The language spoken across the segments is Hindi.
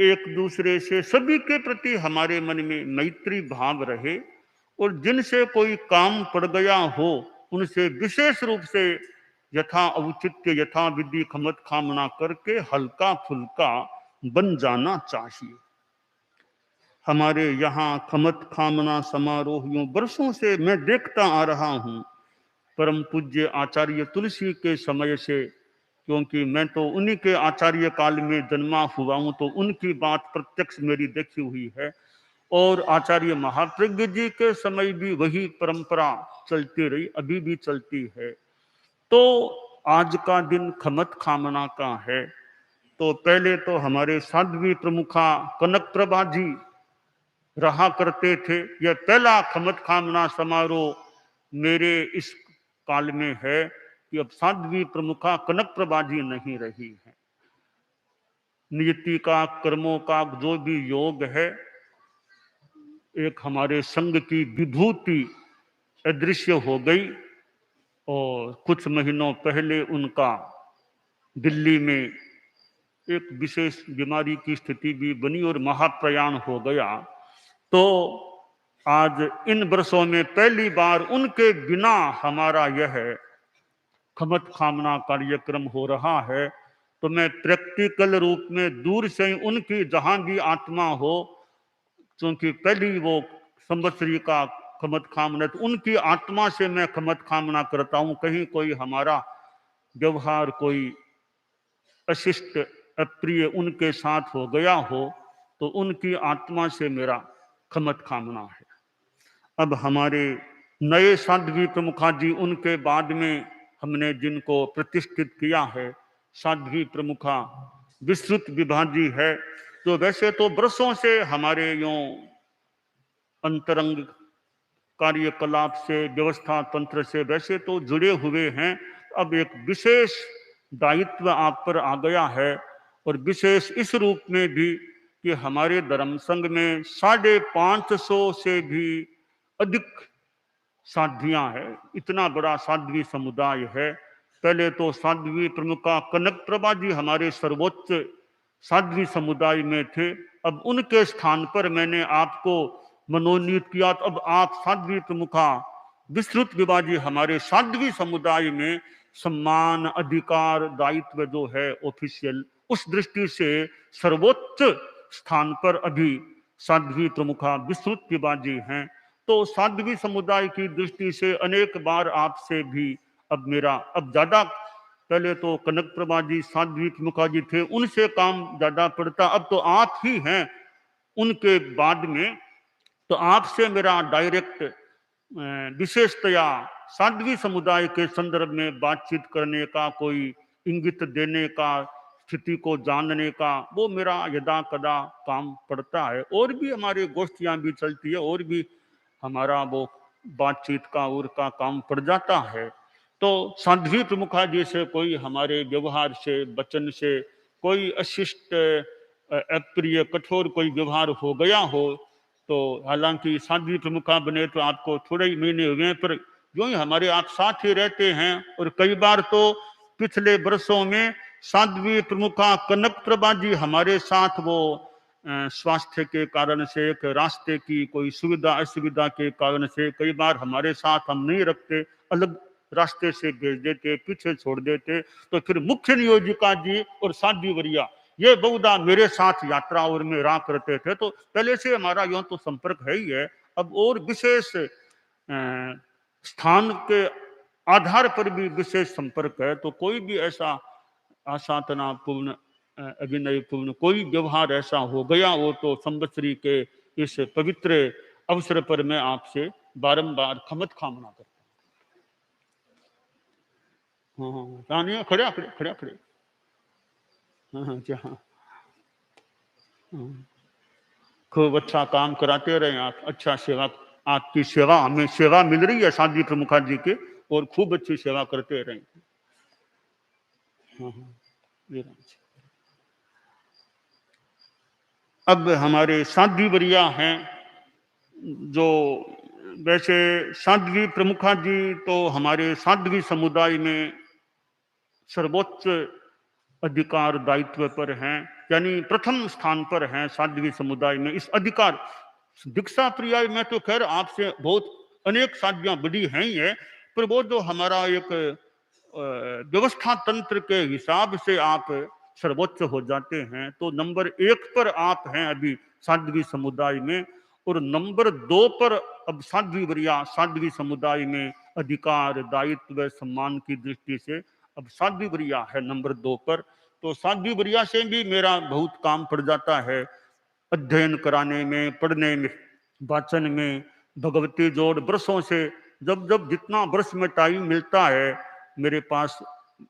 एक दूसरे से सभी के प्रति हमारे मन में मैत्री भाव रहे, और जिनसे कोई काम पड़ गया हो उनसे विशेष रूप से यथा औचित्य यथा विधि खमत खामना करके हल्का फुल्का बन जाना चाहिए। हमारे यहाँ खमत खामना समारोह यूं वर्षों से मैं देखता आ रहा हूँ, परम पूज्य आचार्य तुलसी के समय से, क्योंकि मैं तो उन्हीं के आचार्य काल में जन्मा हुआ हूं, तो उनकी बात प्रत्यक्ष मेरी देखी हुई है। और आचार्य महाप्रज्ञ जी के समय भी वही परंपरा चलती रही, अभी भी चलती है। तो आज का दिन खमत खामना का है। तो पहले तो हमारे साध्वी प्रमुखा कनक प्रभा जी रहा करते थे। यह पहला खमत खामना समारोह मेरे इस काल में है कि अब साध्वी प्रमुखा कनक प्रभा जी नहीं रही है। नियति का, कर्मों का जो भी योग है, एक हमारे संघ की विभूति अदृश्य हो गई, और कुछ महीनों पहले उनका दिल्ली में एक विशेष बीमारी की स्थिति भी बनी और महाप्रयाण हो गया। तो आज इन वर्षों में पहली बार उनके बिना हमारा यह खमत खामना कार्यक्रम हो रहा है। तो मैं प्रैक्टिकल रूप में दूर से ही उनकी जहां भी आत्मा हो, क्योंकि पहली वो संवत्सरी का खमत खामना, तो उनकी आत्मा से मैं खमत खामना करता हूं। कहीं कोई हमारा व्यवहार कोई अशिष्ट अप्रिय उनके साथ हो गया हो, तो उनकी आत्मा से मेरा खमत खामना है। अब हमारे नए साध्वी प्रमुखा जी, उनके बाद में हमने जिनको प्रतिष्ठित किया है, साध्वी प्रमुखा विस्तृत विभा जी है, तो वैसे तो वर्षों से हमारे यूं अंतरंग कार्यकलाप से, व्यवस्था तंत्र से वैसे तो जुड़े हुए हैं। अब एक विशेष दायित्व आप पर आ गया है, और विशेष इस रूप में भी कि हमारे धर्म संघ में 550 से भी अधिक साध्वियां हैं। इतना बड़ा साध्वी समुदाय है। पहले तो साध्वी प्रमुखा कनक प्रभा जी हमारे सर्वोच्च साध्वी समुदाय में थे। अब उनके स्थान पर मैंने आपको मनोनीत किया, तो अब आप साध्वी प्रमुखा विस्तृत विभाजी हमारे साध्वी समुदाय में सम्मान, अधिकार, दायित्व जो है ऑफिशियल, उस दृष्टि से सर्वोच्च स्थान पर अभी साध्वी प्रमुखा विस्तृत विभाजी हैं। तो साध्वी समुदाय की दृष्टि से अनेक बार आपसे भी अब मेरा, अब ज्यादा, पहले तो कनक प्रभा जी साध्वी प्रमुखा जी थे, उनसे काम ज्यादा पड़ता, अब तो आप ही हैं उनके बाद में। तो आपसे मेरा डायरेक्ट विशेषतया साध्वी समुदाय के संदर्भ में बातचीत करने का, कोई इंगित देने का, स्थिति को जानने का, वो मेरा यदा कदा काम पड़ता है। और भी हमारी गोष्ठियां भी चलती है, और भी हमारा वो बातचीत का और का काम पड़ जाता है। तो साध्वी प्रमुखा जी से कोई हमारे व्यवहार से, वचन से कोई अशिष्ट, अप्रिय, कठोर कोई व्यवहार हो गया हो, तो हालांकि साध्वी प्रमुखा बने तो आपको थोड़े ही महीने हुए हैं, पर यूं ही हमारे आप साथ ही रहते हैं। और कई बार तो पिछले वर्षों में साध्वी प्रमुखा कनक प्रभा जी हमारे साथ वो स्वास्थ्य के कारण से, एक रास्ते की कोई सुविधा असुविधा के कारण से कई बार हमारे साथ हम नहीं रखते, अलग रास्ते से भेज देते, पीछे छोड़ देते। तो फिर मुख्य नियोजिका जी और साध्वी वरिया ये बहुधा मेरे साथ यात्रा और में रहा करते थे। तो पहले से हमारा यूं तो संपर्क है ही है। अब और विशेष स्थान के आधार पर भी विशेष संपर्क है। तो कोई भी ऐसा आसाधना पूर्ण, अभिनय पूर्ण कोई व्यवहार ऐसा हो गया हो, तो संवत्सरी के इस पवित्र अवसर पर मैं आपसे बारंबार खमत खामना करता हूँ। हाँ नहीं, खड़े खड़े खड़े खड़े, हाँ, खूब अच्छा काम कराते रहे आप, अच्छा सेवा, आपकी सेवा, हमें सेवा मिल रही है साध्वी प्रमुखा जी के, और खूब अच्छी सेवा करते रहे। अब हमारे साध्वी वरिया हैं, जो वैसे साध्वी प्रमुखा जी तो हमारे साध्वी समुदाय में सर्वोच्च अधिकार दायित्व पर हैं, यानी प्रथम स्थान पर हैं साध्वी समुदाय में इस अधिकार। दीक्षा प्रिया में तो खैर आपसे बहुत अनेक साध्वियां बड़ी हैं ही है, पर वो जो हमारा एक व्यवस्था तंत्र के हिसाब से आप सर्वोच्च हो जाते हैं, तो नंबर 1 पर आप हैं अभी साध्वी समुदाय में, और नंबर 2 पर अब साध्वी वरिया साध्वी समुदाय में अधिकार, दायित्व, सम्मान की दृष्टि से अब साध्वी वरिया है नंबर 2 पर। तो साध्वी वरिया से भी मेरा बहुत काम पड़ जाता है, अध्ययन कराने में, पढ़ने में, वाचन में, भगवती जोड़ वर्षों से जब जब जितना वर्ष में टाइम मिलता है मेरे पास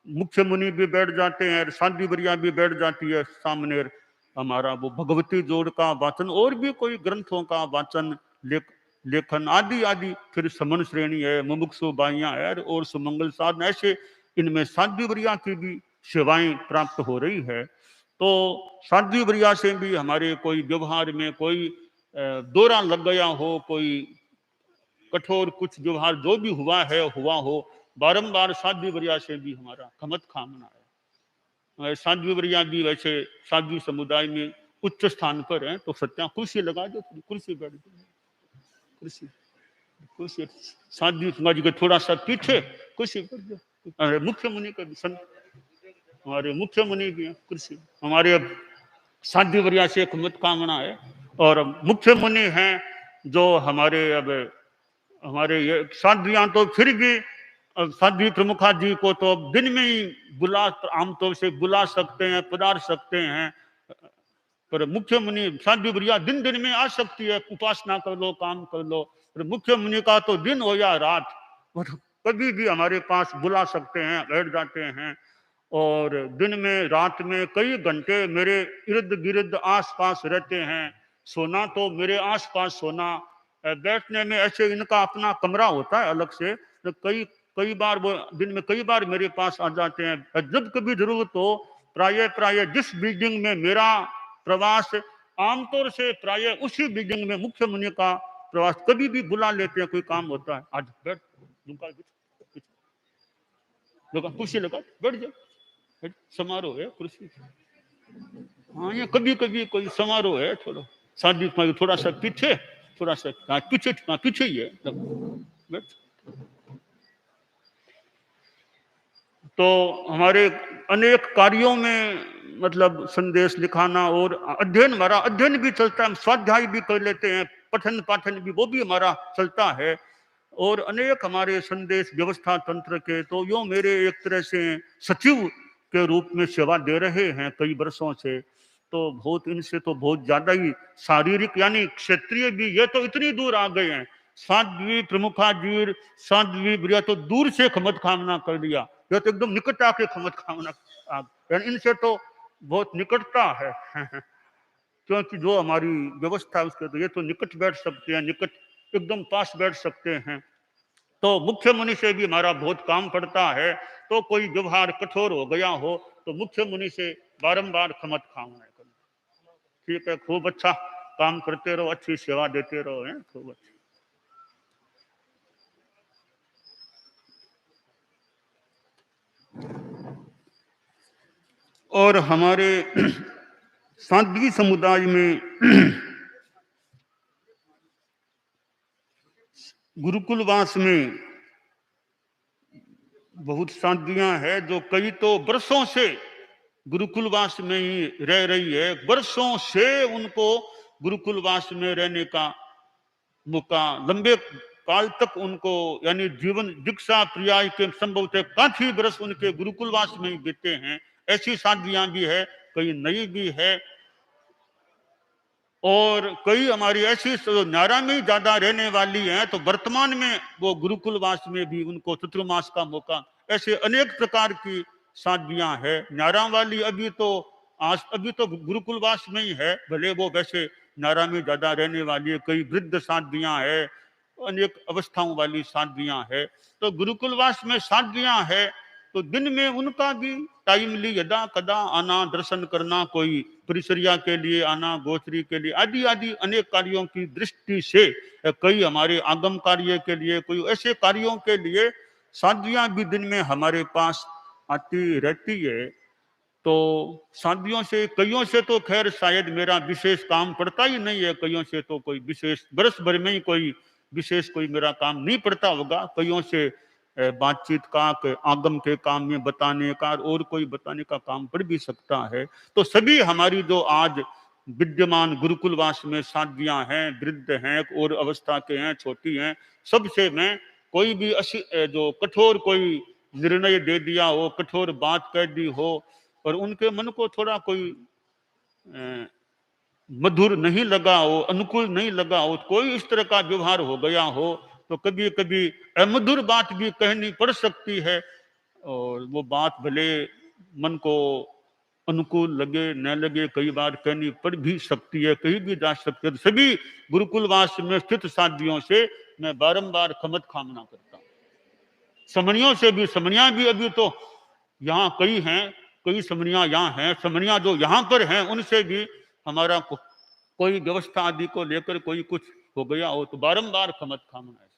मुख्य मुनि भी बैठ जाते हैं, साध्वी वरिया भी बैठ जाती है सामने, हमारा वो भगवती जोड़ का वाचन और भी कोई ग्रंथों का वाचन, लेखन आदि आदि, फिर समन श्रेणी है, मुमुक्षु बाइयां है और सुमंगल साधन, ऐसे इनमें साध्वी वरिया की भी सेवाएं प्राप्त हो रही है। तो साध्वी वरिया से भी हमारे कोई व्यवहार में कोई दौरा लग गया हो, कोई कठोर कुछ व्यवहार जो भी हुआ हो, बारंबार साध्वी वरिया से भी हमारा खमत खामना है। साध्वी वरिया भी वैसे साध्वी समुदाय में उच्च स्थान पर है। तो सत्या कुर्सी लगा दो, कुर्सी बैठ दो, कुर्सी कुर्सी साध्वी समाज के थोड़ा सा पीछे कुर्सी बैठ दो। मुख्य मुनि का संत, हमारे मुख्य मुनि भी है, कुर्सी हमारे अब साध्वी वरिया से खमत कामना है। और मुख्य मुनि हैं जो हमारे अब हमारे ये साध्वियां तो फिर भी साध्वी प्रमुखा जी को तो अब दिन में ही आमतौर से बुला सकते हैं, पधार सकते हैं, पर मुख्य मुनि साध्वी वरिया दिन दिन में आ सकती है, उपासना कर लो, काम कर लो। पर मुख्य मुनि का तो दिन हो या रात, वो तो कभी भी हमारे पास बुला सकते हैं, बैठ जाते हैं, और दिन में रात में कई घंटे मेरे इर्द गिर्द आस पास रहते हैं। सोना तो मेरे आस पास सोना, बैठने में ऐसे इनका अपना कमरा होता है अलग से, तो कई कई बार वो दिन में कई बार मेरे पास आ जाते हैं। जब कभी जरूरत हो, प्राय जिस बिल्डिंग में मेरा प्रवास, आमतौर से प्राय उसी बिल्डिंग में मुख्य मुनि का प्रवास, कभी भी बुला लेते हैं, कोई काम होता है, आज बैठ कुर्सी लगा बैठ जाओ, समारोह है कुर्सी। हाँ, ये कभी कभी कोई समारोह है, थोड़ा शादी थोड़ा सा पीछे, थोड़ा सा पीछे ही है बैठ। तो हमारे अनेक कार्यों में मतलब संदेश लिखाना और अध्ययन, हमारा अध्ययन भी चलता है, स्वाध्याय भी कर लेते हैं, पठन पाठन भी वो भी हमारा चलता है, और अनेक हमारे संदेश व्यवस्था तंत्र के तो यो मेरे एक तरह से सचिव के रूप में सेवा दे रहे हैं कई वर्षों से। तो बहुत इनसे तो बहुत ज्यादा ही शारीरिक यानी क्षेत्रीय भी ये तो इतनी दूर आ गए हैं। साध्वी प्रमुखा जी, साध्वी वरिया तो दूर से खमत कामना कर दिया, ये तो एकदम निकट आके खमत कामना, इनसे तो बहुत निकटता है क्योंकि जो हमारी व्यवस्था है उसके तो ये तो निकट बैठ सकते हैं, निकट एकदम पास बैठ सकते हैं। तो मुख्य मुनि से भी हमारा बहुत काम पड़ता है। तो कोई व्यवहार कठोर हो गया हो तो मुख्य मुनि से बारंबार खमत कामना करना। ठीक है, खूब अच्छा काम करते रहो, अच्छी सेवा देते रहो, है खूब अच्छा। और हमारे साध्वी समुदाय में गुरुकुलवास में बहुत साध्वियां हैं जो कई तो वर्षों से गुरुकुलवास में ही रह रही है, वर्षों से उनको गुरुकुलवास में रहने का मौका, लंबे काल तक उनको यानी जीवन दीक्षा प्रिया के संभवतः काफी वर्ष उनके गुरुकुलवास में ही बीते हैं। ऐसी साध्वियां भी है, कई नई भी है, और कई हमारी ऐसी न्यारा में ही ज्यादा रहने वाली हैं, तो वर्तमान में वो गुरुकुलवास में भी उनको चतुर्मास का मौका, ऐसे अनेक प्रकार की साध्वियां है। न्यारा वाली अभी तो गुरुकुलवास में ही है, भले वो वैसे न्यारा में ज्यादा रहने वाली है, कई वृद्ध साध्वियां है, अनेक अवस्थाओं वाली साध्वियां है। तो गुरुकुलवास में साध्वियां है तो दिन में उनका भी टाइमली यदा कदा आना, दर्शन करना, कोई परिचर्या के लिए आना, गोचरी के लिए आदि आदि अनेक कार्यों की दृष्टि से, कई हमारे आगम कार्य के लिए, कोई ऐसे कार्यों के लिए साध्वियां भी दिन में हमारे पास आती रहती है। तो शादियों से कईयों से तो खैर शायद मेरा विशेष काम पड़ता ही नहीं है, कईयों से तो कोई विशेष बरस भर में ही कोई विशेष कोई मेरा काम नहीं पड़ता होगा, कईयों से बातचीत का आगम के काम में बताने का और कोई बताने का काम पड़ भी सकता है। तो सभी हमारी जो आज विद्यमान गुरुकुलवास में साधियां हैं, वृद्ध हैं और अवस्था के हैं, छोटी हैं, सबसे मैं कोई भी जो कठोर कोई निर्णय दे दिया हो, कठोर बात कह दी हो और उनके मन को थोड़ा कोई मधुर नहीं लगा हो, अनुकूल नहीं लगा हो, कोई इस तरह का व्यवहार हो गया हो, तो कभी कभी अमधुर बात भी कहनी पड़ सकती है और वो बात भले मन को अनुकूल लगे न लगे, कई बार कहनी पड़ भी सकती है, कहीं भी जा सकती है। तो सभी गुरुकुलवास में स्थित साधियों से मैं बारंबार खमत कामना करता हूँ। समनियों से भी, समनियां भी अभी तो यहाँ कई हैं, कई समनियां यहाँ हैं, समनियां जो यहाँ पर हैं उनसे भी हमारा कोई व्यवस्था आदि को लेकर कोई कुछ हो गया हो तो बारंबार खमत कामना है।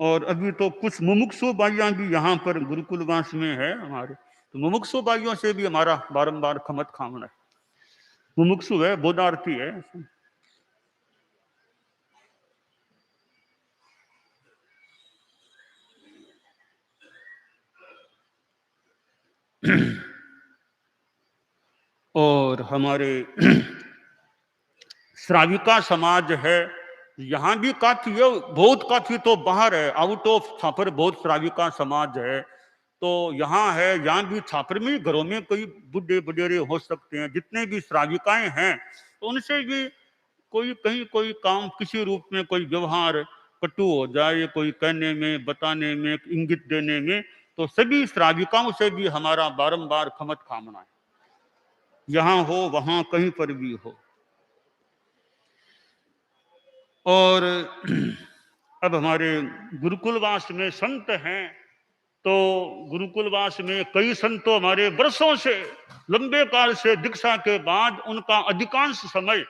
और अभी तो कुछ मुमुक्षु भाइयां भी यहाँ पर गुरुकुलवास में है हमारे, तो मुमुक्षु भाइयों से भी हमारा बारंबार खमत कामना है। मुमुक्षु है, बोधार्थी है। और हमारे श्राविका समाज है, यहाँ भी काफी है, बहुत काफी तो बाहर है, आउट ऑफ छापर बहुत श्राविका समाज है। तो यहाँ है, यहाँ भी छापर में घरों में कोई बुढ़े बुढ़ेरे हो सकते हैं, जितने भी श्राविकाएं हैं तो उनसे भी कोई कहीं कोई काम किसी रूप में कोई व्यवहार कटु हो जाए, कोई कहने में, बताने में, इंगित देने में, तो सभी श्राविकाओं से भी हमारा बारंबार खमत कामना है, यहाँ हो वहां कहीं पर भी हो। और अब हमारे गुरुकुलवास में संत हैं, तो गुरुकुलवास में कई संतों हमारे वर्षों से, लंबे काल से दीक्षा के बाद उनका अधिकांश समय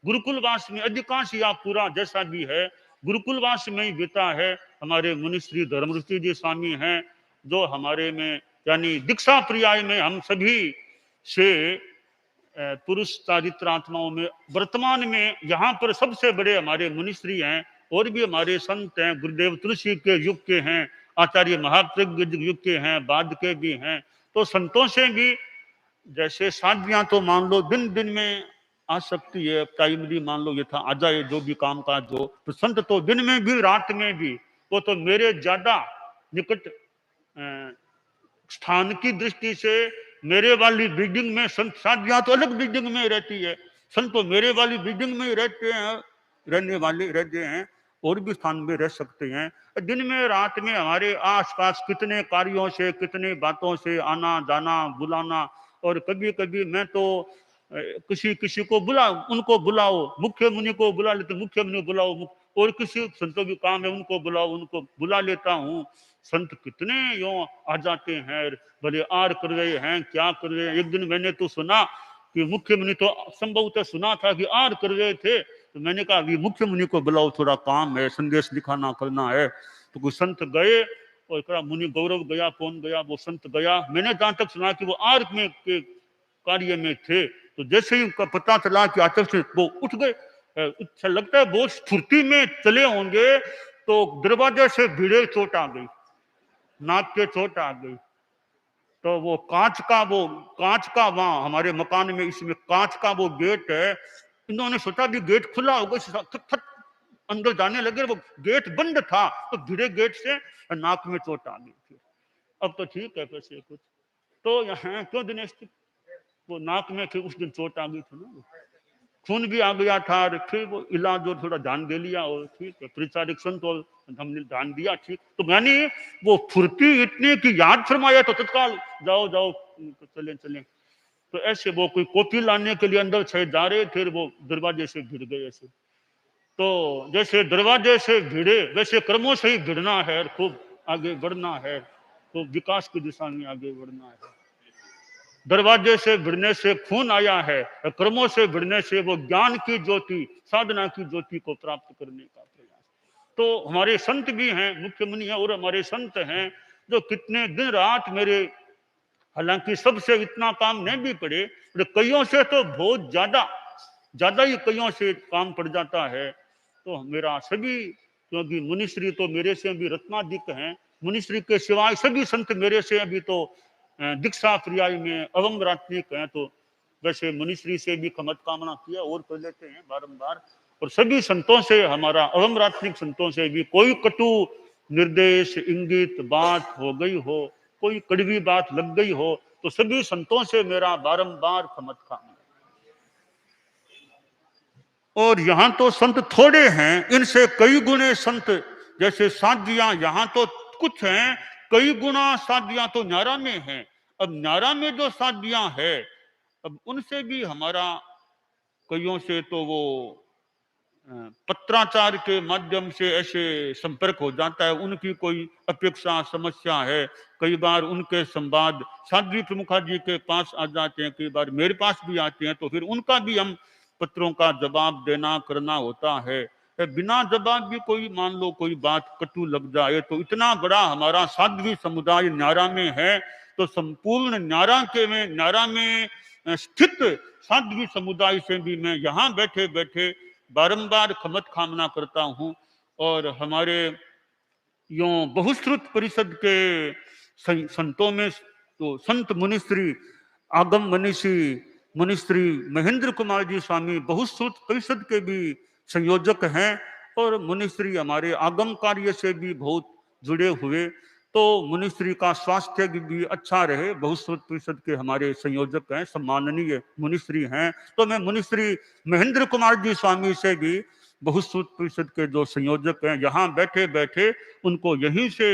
गुरुकुलवास में, अधिकांश या पूरा जैसा भी है गुरुकुलवास में ही बीता है। हमारे मुनिश्री धर्मऋषि जी स्वामी हैं, जो हमारे में यानी दीक्षा पर्याय में हम सभी से पुरुष चारित्रात्माओं में वर्तमान में यहाँ पर सबसे बड़े हमारे मुनिश्री हैं, और भी हमारे संत हैं, गुरुदेव तुलसी के युग के हैं, आचार्य महाप्रज्ञ युग के हैं, बाद के भी हैं। तो संतों से भी जैसे साधियां तो मान लो दिन दिन में आ सकती है, टाइमली मान लो ये था आ जाए जो भी काम काज हो, तो संत तो दिन में भी रात में भी, वो तो मेरे ज्यादा निकट स्थान की दृष्टि से मेरे वाली बिल्डिंग में संत साधियां तो अलग बिल्डिंग में रहती है, संत तो मेरे वाली बिल्डिंग में ही रहते हैं, रहने वाले रहते हैं, और भी स्थान में रह सकते हैं। दिन में रात में हमारे आसपास कितने कार्यों से, कितने बातों से आना जाना बुलाना, और कभी कभी मैं तो किसी किसी को उनको बुलाओ, मुख्य मुनि को बुला लेते, मुख्य मुनि बुलाओ, और किसी संतों की काम है उनको बुलाओ, उनको बुला लेता हूँ। संत कितने यो आ जाते हैं, भले आर कर रहे हैं, क्या कर रहे हैं। एक दिन मैंने तो सुना कि मुख्य मुनि, तो संभवतः सुना था कि आर कर रहे थे, तो मैंने कहा अभी मुख्य मुनि को बुलाओ, थोड़ा काम है, संदेश दिखाना करना है। तो कोई संत गए और कहा मुनि गौरव गया, कौन गया, वो संत गया। मैंने जहां तक सुना कि वो आर में के कार्य में थे, तो जैसे ही उनका पता चला कि आचर से वो उठ गए, अच्छा लगता है बहुत स्फूर्ति में चले होंगे, तो दरवाजे से भिड़े, चोट आ गई, नाक के चोट आ गई। तो वो कांच का वहां हमारे मकान में इसमें कांच का वो गेट है, इन्होंने सोचा भी गेट खुला होगा, अंदर जाने लगे, वो गेट बंद था, तो भिड़े गेट से नाक में चोट आ गई थी। अब तो ठीक है कैसे कुछ, तो यहाँ क्यों दिनेश, वो नाक में फिर उस दिन चोट आ गई थी ना, खून भी आ गया था, और फिर वो इलाज और थोड़ा ध्यान दे लिया, और ठीक है परिचारिक संत और हमने ध्यान दिया, ठीक। तो यानी वो फुर्ती इतनी कि याद फरमाया तो तत्काल जाओ जाओ चले चले। तो ऐसे वो कोई कॉफी लाने के लिए अंदर छह जा रहे, फिर वो दरवाजे से भिड़ गए ऐसे। तो जैसे दरवाजे से भिड़े वैसे कर्मों से ही भिड़ना है, खूब आगे बढ़ना है, तो विकास की दिशा में आगे बढ़ना है। दरवाजे से भिड़ने से खून आया है, कर्मों से भिड़ने से वो ज्ञान की ज्योति, साधना की ज्योति को प्राप्त करने का प्रयास। तो हमारे संत भी हैं, मुख्य मुनि हैं, और हमारे संत हैं जो कितने दिन रात मेरे हालांकि सबसे इतना काम नहीं भी पड़े, तो कईयों से तो बहुत ज्यादा ही कईयों से काम पड़ जाता है। तो मेरा सभी, क्योंकि मुनिश्री तो मेरे से भी रत्नाधिक हैं, मुनिश्री के सिवाय सभी संत मेरे से अभी तो दीक्षा पर्याय में अवम्रात्मिक हैं। तो वैसे मुनिश्री से भी खमत कामना किया और कर लेते हैं बारंबार। और सभी संतों से, हमारा अवम्रात्मिक संतों से भी कोई कटु निर्देश इंगित बात हो गई हो, कोई कड़वी बात लग गई हो, तो सभी संतों से मेरा बारंबार खमत कामना। और यहां तो संत थोड़े हैं, इनसे कई गुणे संत, जैसे साधियां यहां तो कुछ हैं, कई गुना साधियां तो न्यारा में हैं। अब न्यारा में जो साधियां है, अब उनसे भी हमारा कईयों से तो वो पत्राचार के माध्यम से ऐसे संपर्क हो जाता है, उनकी कोई अपेक्षा समस्या है, कई बार उनके संवाद साध्वी प्रमुखा जी के पास आ जाते हैं, कई बार मेरे पास भी आते हैं, तो फिर उनका भी हम पत्रों का जवाब देना करना होता है। बिना जवाब भी कोई मान लो कोई बात कटु लग जाए, तो इतना बड़ा हमारा साध्वी समुदाय न्यारा में है, तो संपूर्ण न्यारा में स्थित साध्वी समुदाय से भी मैं यहाँ बैठे बैठे बारंबार खमत कामना करता हूं। और हमारे यो बहुश्रुत परिषद के संतों में तो संत मुनिश्री आगम मनीषी मुनिश्री महेंद्र कुमार जी स्वामी बहुश्रुत परिषद के भी संयोजक हैं, और मुनिश्री हमारे आगम कार्य से भी बहुत जुड़े हुए। तो मुनिश्री का स्वास्थ्य भी अच्छा रहे, बहुश्रुत परिषद के हमारे संयोजक हैं, सम्माननीय मुनिश्री हैं। तो मैं मुनिश्री महेंद्र कुमार जी स्वामी से भी बहुश्रुत परिषद के जो संयोजक हैं, यहाँ बैठे बैठे उनको यहीं से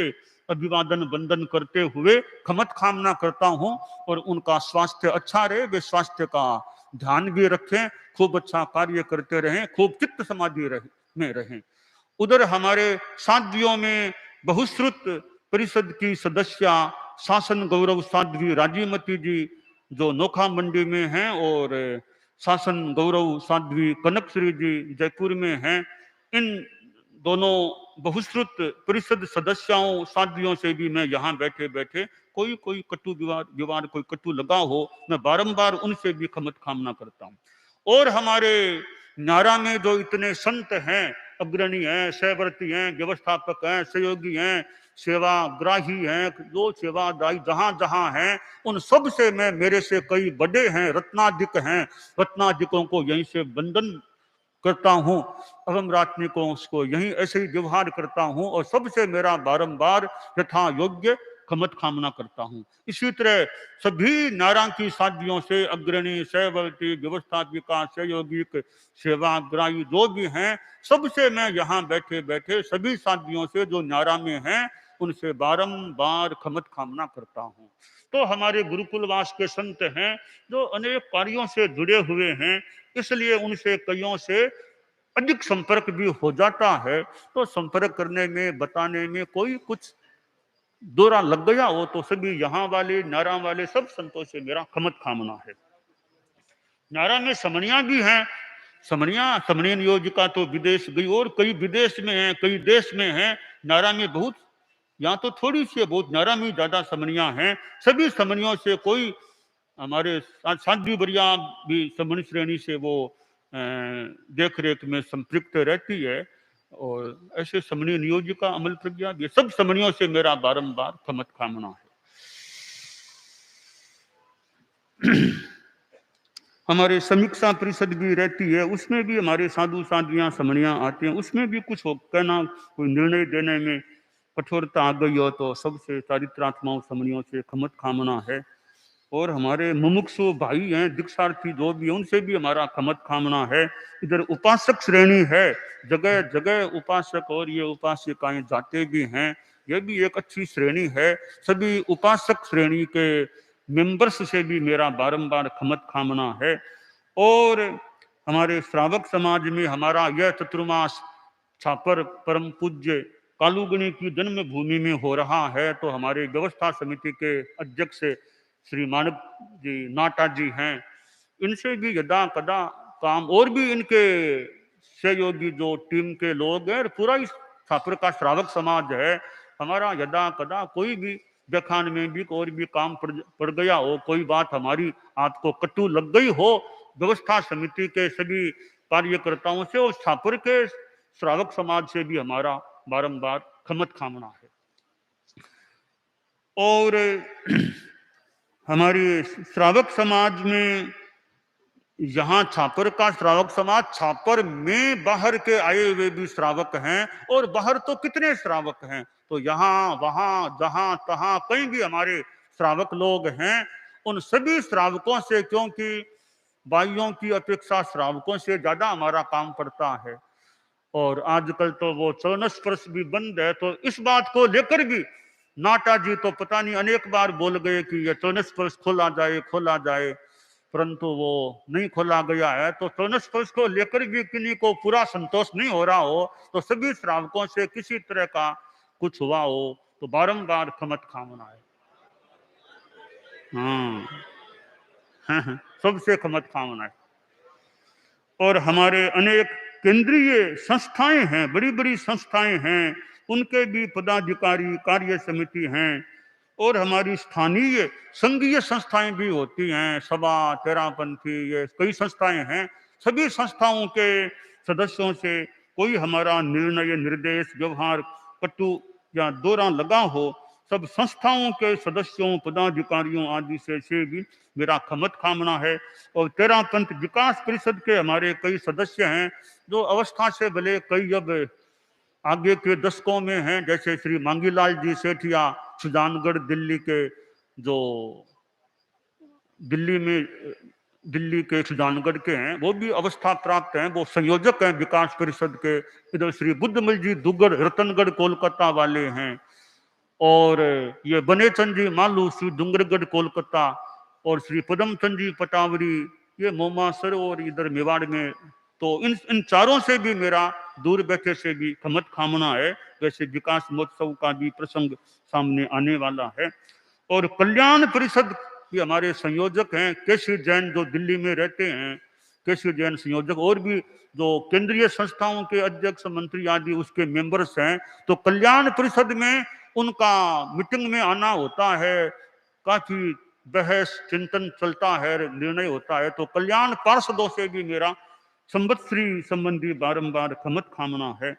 अभिवादन वंदन करते हुए खमत कामना करता हूं। और उनका स्वास्थ्य अच्छा रहे, वे स्वास्थ्य का ध्यान भी रखें, खूब अच्छा कार्य करते रहें, खूब चित्त समाधि में रहें। उधर हमारे साध्वियों में बहुश्रुत परिषद की सदस्य शासन गौरव साध्वी राजीमती जी जो नोखा मंडी में हैं, और शासन गौरव साध्वी कनकश्री जी जयपुर में हैं। इन दोनों बहुश्रुत परिषद सदस्यों साध्वियों से भी मैं यहाँ बैठे बैठे कोई कटु विवाद कोई कटु लगा हो, मैं बारंबार उनसे भी खमत कामना करता हूँ। और हमारे न्यारा में जो इतने संत हैं, अग्रणी हैं, सहवर्ती हैं, व्यवस्थापक हैं, सहयोगी हैं, सेवाग्राही हैं, जो सेवादायी जहां जहां हैं, उन सब से मैं, मेरे से कई बड़े हैं, रत्नाधिक हैं, रत्नाधिकों को यहीं से वंदन करता हूं, अवम्रात्मिकों को यहीं ऐसे ही व्यवहार करता हूं, और सबसे मेरा बारंबार यथा योग्य खमत कामना करता हूं। इसी तरह सभी नारा की साधियों से अग्रणी, सहवर्ती, व्यवस्थापिका, सहयोगिक, सेवाग्राही जो भी हैं, सबसे मैं यहाँ बैठे बैठे सभी साधियों से जो नारा में हैं, उनसे बारंबार खमत कामना करता हूं। तो हमारे गुरुकुलवास के संत हैं जो अनेक कार्यों से जुड़े हुए हैं, इसलिए उनसे कईयों से अधिक संपर्क भी हो जाता है। तो संपर्क करने में, बताने में कोई कुछ दौरा लग गया हो, तो सभी यहाँ वाले नारा वाले सब संतों से मेरा खमत कामना है। नारा में समणिया भी हैं, समणीय नियोजिका तो विदेश गई, और कई विदेश में हैं, कई देश में हैं। नारा में बहुत, यहाँ तो थोड़ी सी बहुत, नारा में ज्यादा समणिया हैं। सभी समणियों से कोई, हमारे साध्वी बरिया भी समण श्रेणी से वो देख रेख में संपृक्त रहती है, और ऐसे समणीय नियोजिका अमल प्रज्ञा भी, सब समणियों से मेरा बारंबार खमत कामना है। हमारे समीक्षा परिषद भी रहती है, उसमें भी हमारे साधु साध्वियां समणियां आते हैं, उसमें भी कुछ हो कहना, कोई निर्णय देने में कठोरता आ गई हो, तो सबसे चारित्रात्माओं समणियों से खमत कामना है। और हमारे मुमुक्षु भाई हैं, दीक्षार्थी जो भी, उनसे भी हमारा खमत कामना है। इधर उपासक श्रेणी है, जगह जगह उपासक और ये उपासिकाएं जाते भी हैं, ये भी एक अच्छी श्रेणी है। सभी उपासक श्रेणी के मेंबर्स से भी मेरा बारंबार खमत कामना है। और हमारे श्रावक समाज में हमारा यह चतुर्मास छापर परम पूज्य कालूगणी की जन्म भूमि में हो रहा है, तो हमारे व्यवस्था समिति के अध्यक्ष श्री मानव जी नाटा जी हैं, इनसे भी यदा कदा काम, और भी इनके सहयोगी जो टीम के लोग हैं, पूरा इस छात्र का श्रावक समाज है हमारा, यदा कदा कोई भी व्याख्यान में भी और भी काम पड़ गया हो, कोई बात हमारी आपको कटु लग गई हो, व्यवस्था समिति के सभी कार्यकर्ताओं से और छापर के श्रावक समाज से भी हमारा बारंबार खमत खामना है। और हमारी श्रावक समाज में, यहाँ छापर का श्रावक समाज, छापर में बाहर के आए हुए भी श्रावक हैं, और बाहर तो कितने श्रावक हैं, तो यहाँ वहां जहां तहां कहीं भी हमारे श्रावक लोग हैं। उन सभी श्रावकों से, क्योंकि भाइयों की अपेक्षा श्रावकों से ज्यादा हमारा काम पड़ता है, और आजकल तो वो चरण स्पर्श भी बंद है, तो इस बात को लेकर भी नाटा जी तो पता नहीं अनेक बार बोल गए कि ये चरण स्पर्श खोला जाए, परंतु वो नहीं खोला गया है। तो चरण स्पर्श को लेकर भी किन्हीं को पूरा संतोष नहीं हो रहा हो, तो सभी श्रावकों से किसी तरह का कुछ हुआ हो तो बारंबार खमत खामना है। हाँ, सबसे खमत खामना है। और हमारे अनेक केंद्रीय संस्थाएं हैं, बड़ी बड़ी संस्थाएं हैं, उनके भी पदाधिकारी कार्य समिति हैं, और हमारी स्थानीय संघीय संस्थाएं भी होती हैं, सभा, तेरापंथी, ये कई संस्थाएं हैं। सभी संस्थाओं के सदस्यों से कोई हमारा निर्णय, निर्देश, व्यवहार कटु या दोहरा लगा हो, सब संस्थाओं के सदस्यों, पदाधिकारियों आदि से भी मेरा खमत खामना है। और तेरापंथ विकास परिषद के हमारे कई सदस्य हैं जो अवस्था से भले कई अब आगे के दशकों में हैं, जैसे श्री मांगीलाल जी सेठिया सुजानगढ़ दिल्ली के, जो दिल्ली के सुजानगढ़ के हैं, वो भी अवस्था प्राप्त हैं, वो संयोजक हैं विकास परिषद के। इधर श्री बुद्धमल जी दुग्गड़ रतनगढ़ कोलकाता वाले हैं, और ये बनेचंद जी मालू श्री डूंगरगढ़ कोलकाता, और श्री पदमचंद जी पटावरी ये मोमासर और इधर मेवाड़ में। तो इन चारों से भी मेरा दूर बैठे से भी खमत खामना है। वैसे विकास महोत्सव का भी प्रसंग सामने आने वाला है। और कल्याण परिषद भी हमारे संयोजक हैं केशव जैन, जो दिल्ली में रहते हैं, केशव जैन संयोजक, और भी जो केंद्रीय संस्थाओं के अध्यक्ष, मंत्री आदि उसके मेंबर्स हैं। तो कल्याण परिषद में उनका मीटिंग में आना होता है, काफी बहस चिंतन चलता है, निर्णय होता है। तो कल्याण पार्षदों से भी मेरा संवत्सरी संबंधी बारंबार खमत खामना है।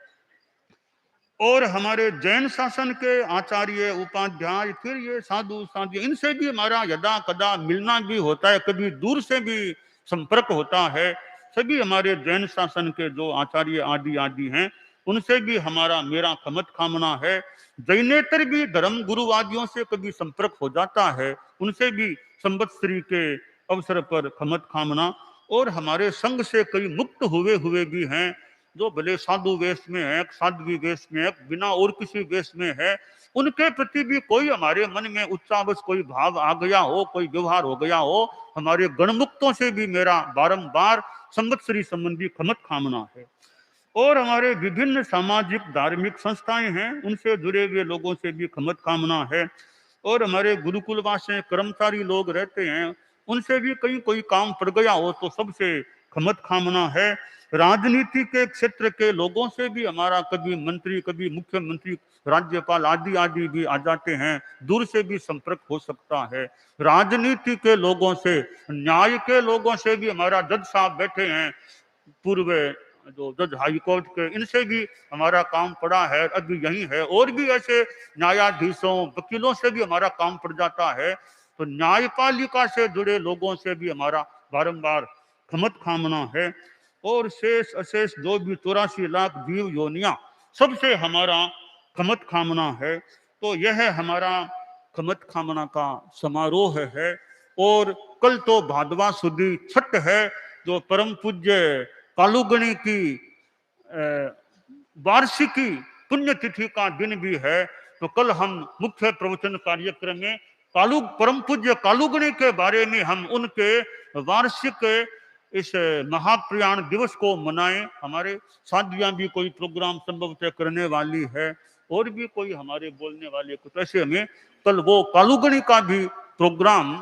और हमारे जैन शासन के आचार्य, उपाध्याय, फिर ये साधु साध्वी, इनसे भी हमारा यदा कदा मिलना भी होता है, कभी दूर से भी संपर्क होता है। सभी हमारे जैन शासन के जो आचार्य आदि हैं, उनसे भी हमारा मेरा खमत खामना है। जैनेतर भी धर्म गुरुवादियों से कभी संपर्क हो जाता है, उनसे भी संवत्सरी के अवसर पर खमत खामना। और हमारे संघ से कई मुक्त हुए भी हैं, जो भले साधु वेश में है, साध्वी वेश में है, बिना और किसी वेश में है, उनके प्रति भी कोई हमारे मन में उच्चावश कोई भाव आ गया हो, कोई व्यवहार हो गया हो, हमारे गणमुक्तों से भी मेरा बारंबार संवत्सरी संबंधी खमत खामना है। और हमारे विभिन्न सामाजिक धार्मिक संस्थाएं हैं, उनसे जुड़े हुए लोगों से भी खमत कामना है। और हमारे गुरुकुलवास में कर्मचारी लोग रहते हैं, उनसे भी कहीं कोई काम पड़ गया हो तो सबसे खमत खामना है। राजनीति के क्षेत्र के लोगों से भी हमारा कभी मंत्री, कभी मुख्यमंत्री, राज्यपाल आदि भी आ जाते हैं, दूर से भी संपर्क हो सकता है। राजनीति के लोगों से, न्याय के लोगों से भी हमारा जज साहब बैठे हैं, पूर्व जो जज हाई कोर्ट के, इनसे भी हमारा काम पड़ा है, अभी यही है। और भी ऐसे न्यायाधीशों, वकीलों से भी हमारा काम पड़ जाता है। तो न्यायपालिका से जुड़े लोगों से भी हमारा बारंबार खमत खामना है। और शेष अशेष जो भी 84 लाख जीव योनिया, सबसे हमारा खमत खामना है। तो यह हमारा खमत खामना का समारोह है। और कल तो भादवा सुदी छठ है, जो परम पूज्य कालूगणी की वार्षिकी पुण्यतिथि का दिन भी है। तो कल हम मुख्य प्रवचन कार्यक्रम में परम पूज्य कालूगणी के बारे में हम उनके वार्षिक इस महाप्रयाण दिवस को मनाएं। हमारे साध्वियां भी कोई प्रोग्राम संभवतः करने वाली है, और भी कोई हमारे बोलने वाले कुछ ऐसे में कल वो कालूगणी का भी प्रोग्राम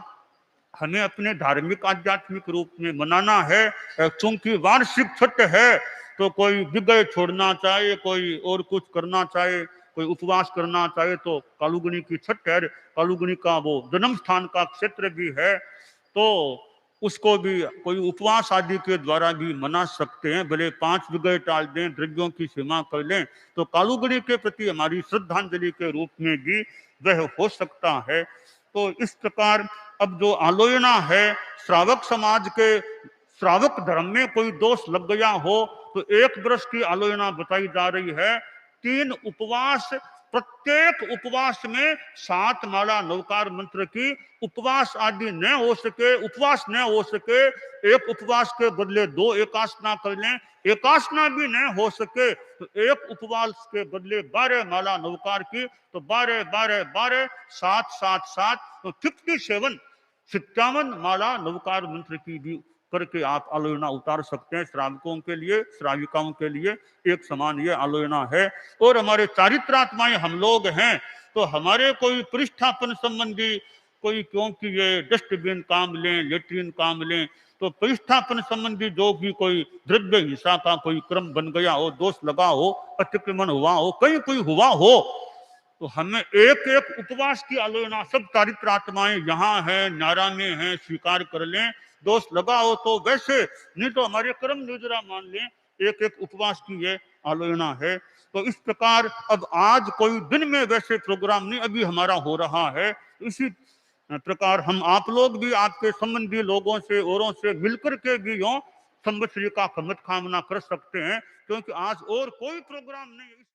हमें अपने धार्मिक आध्यात्मिक रूप में मनाना है। क्योंकि वार्षिक छठ है, तो कोई विगय छोड़ना चाहे, कोई और कुछ करना चाहे, कोई उपवास करना चाहे तो कालुगनी की छठ है, कालुगनी का वो जन्म स्थान का क्षेत्र भी है, तो उसको भी कोई उपवास आदि के द्वारा भी मना सकते हैं। भले 5 जगह टाल दें, द्रव्यों की सीमा कर लें, तो कालुगनी के प्रति हमारी श्रद्धांजलि के रूप में भी वह हो सकता है। तो इस प्रकार अब जो आलोचना है, श्रावक समाज के श्रावक धर्म में कोई दोष लग गया हो तो 1 वर्ष की आलोचना बताई जा रही है। 3 उपवास, प्रत्येक उपवास में 7 माला नवकार मंत्र की, उपवास आदि न हो सके, उपवास न हो सके, एक उपवास के बदले 2 एकासना कर लें, एकासना भी न हो सके तो एक उपवास के बदले 12 माला नवकार की, तो 12 12 12 7 7 7 तो 57 माला नवकार मंत्र की भी करके आप आलोचना उतार सकते हैं। श्रावकों के लिए, श्राविकाओं के लिए एक समान ये आलोचना है। और हमारे चारित्रात्माएं हम लोग हैं, तो हमारे कोई प्रतिष्ठापन संबंधी कोई, क्योंकि ये डस्टबिन काम लें, लेट्रिन काम लें, तो प्रतिष्ठापन संबंधी जो भी कोई द्रव्य हिंसा का कोई क्रम बन गया हो, दोष लगा हो, अतिक्रमण हुआ हो, कहीं कोई हुआ हो, तो हमें एक एक उपवास की आलोचना सब चारित्र आत्माएं यहाँ है, नारा में है, स्वीकार कर लें। दोष लगा हो तो वैसे, नहीं तो हमारे कर्म निजरा मान लें, एक एक उपवास की ये आलोचना है। तो इस प्रकार अब आज कोई दिन में वैसे प्रोग्राम नहीं अभी हमारा हो रहा है। इसी प्रकार हम आप लोग भी आपके संबंधी लोगों से, औरों से मिलकर के भी यूं संवत्सरी का खमत कामना कर सकते हैं, क्योंकि आज और कोई प्रोग्राम नहीं है।